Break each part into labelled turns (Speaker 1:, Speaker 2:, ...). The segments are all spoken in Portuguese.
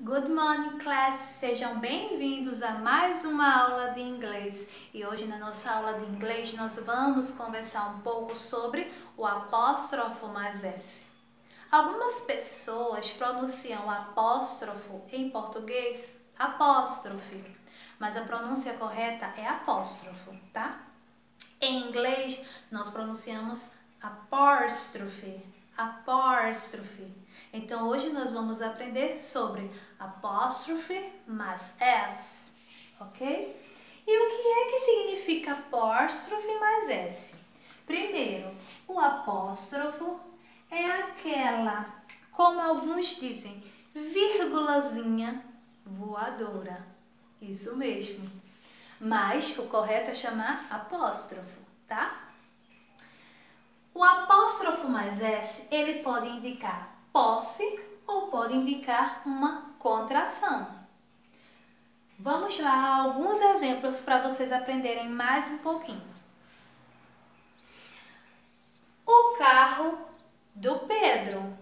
Speaker 1: Good morning, class! Sejam bem-vindos a mais uma aula de inglês. E hoje na nossa aula de inglês nós vamos conversar um pouco sobre o apóstrofo mais S. Algumas pessoas pronunciam o apóstrofo em português apóstrofe, mas a pronúncia correta é apóstrofo, tá? Em inglês nós pronunciamos apóstrofe, apóstrofe. Então hoje nós vamos aprender sobre apóstrofe mais S, ok? E o que significa apóstrofe mais S? Primeiro, o apóstrofo é aquela, como alguns dizem, vírgulazinha voadora. Isso mesmo. Mas o correto é chamar apóstrofo, tá? O apóstrofo mais S, ele pode indicar posse ou pode indicar uma contração. Vamos lá a alguns exemplos para vocês aprenderem mais um pouquinho. O carro do Pedro.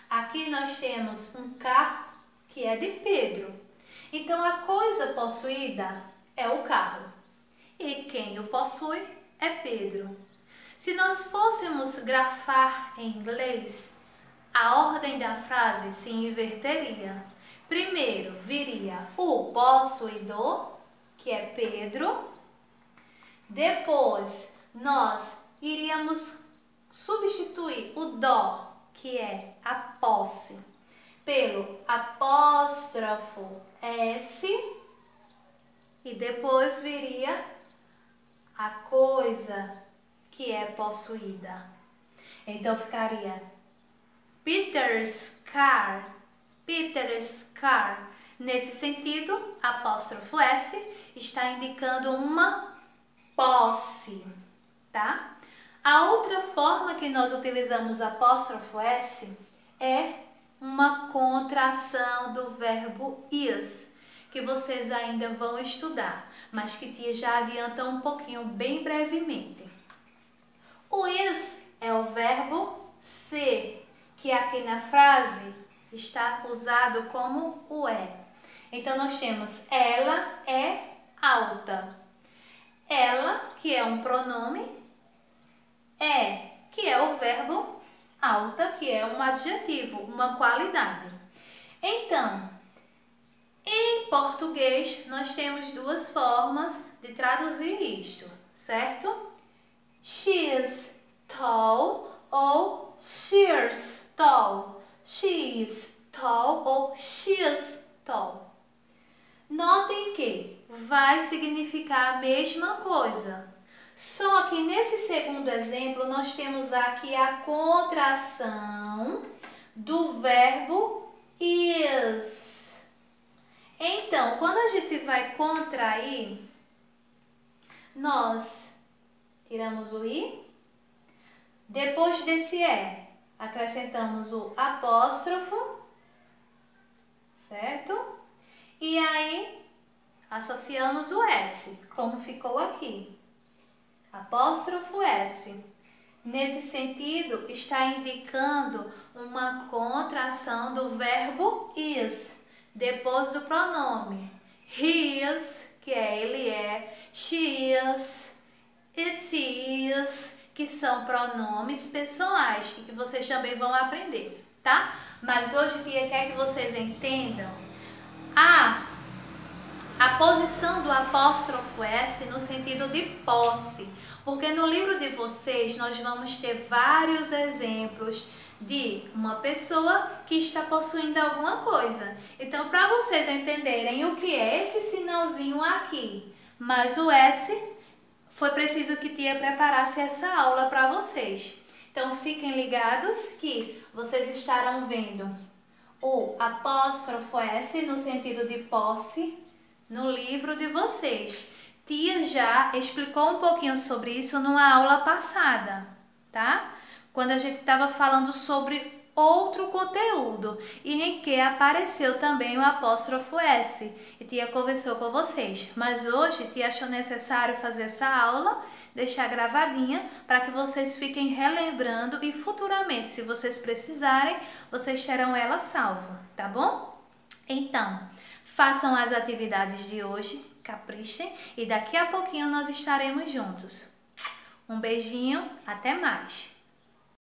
Speaker 1: Aqui nós temos um carro que é de Pedro. Então a coisa possuída é o carro. E quem o possui é Pedro. Se nós fôssemos grafar em inglês, a ordem da frase se inverteria. Primeiro viria o possuidor, que é Pedro. Depois nós iríamos substituir o dó, que é a posse, pelo apóstrofo S. E depois viria a coisa que é possuída. Então ficaria Peter's car, Peter's car. Nesse sentido, apóstrofo S está indicando uma posse, tá? A outra forma que nós utilizamos apóstrofo S é uma contração do verbo is, que vocês ainda vão estudar, mas que tia já adianta um pouquinho, bem brevemente. O is é o verbo ser, que aqui na frase está usado como o é. Então nós temos ela é alta. Ela, que é um pronome, é, que é o verbo alta, que é um adjetivo, uma qualidade. Então, em português, nós temos duas formas de traduzir isto, certo? She is tall ou she is tall. She is tall ou she is tall. Notem que vai significar a mesma coisa. Só que nesse segundo exemplo, nós temos aqui a contração do verbo is. Então, quando a gente vai contrair, nós tiramos o i, depois desse é, acrescentamos o apóstrofo, certo? E aí, associamos o S, como ficou aqui. Apóstrofo S. Nesse sentido, está indicando uma contração do verbo is, depois do pronome. He is, que é ele é, she is, it is, que são pronomes pessoais e que vocês também vão aprender, tá? Mas hoje tia quer que vocês entendam a posição do apóstrofo S no sentido de posse, porque no livro de vocês nós vamos ter vários exemplos de uma pessoa que está possuindo alguma coisa. Então, para vocês entenderem o que é esse sinalzinho aqui, mais o S, foi preciso que tia preparasse essa aula para vocês. Então, fiquem ligados que vocês estarão vendo o apóstrofo S no sentido de posse no livro de vocês. Tia já explicou um pouquinho sobre isso numa aula passada, tá? Quando a gente estava falando sobre outro conteúdo e em que apareceu também o apóstrofo S. E tia conversou com vocês. Mas hoje tia achou necessário fazer essa aula, deixar gravadinha para que vocês fiquem relembrando e futuramente, se vocês precisarem, vocês terão ela salva, tá bom? Então, façam as atividades de hoje, caprichem e daqui a pouquinho nós estaremos juntos. Um beijinho, até mais!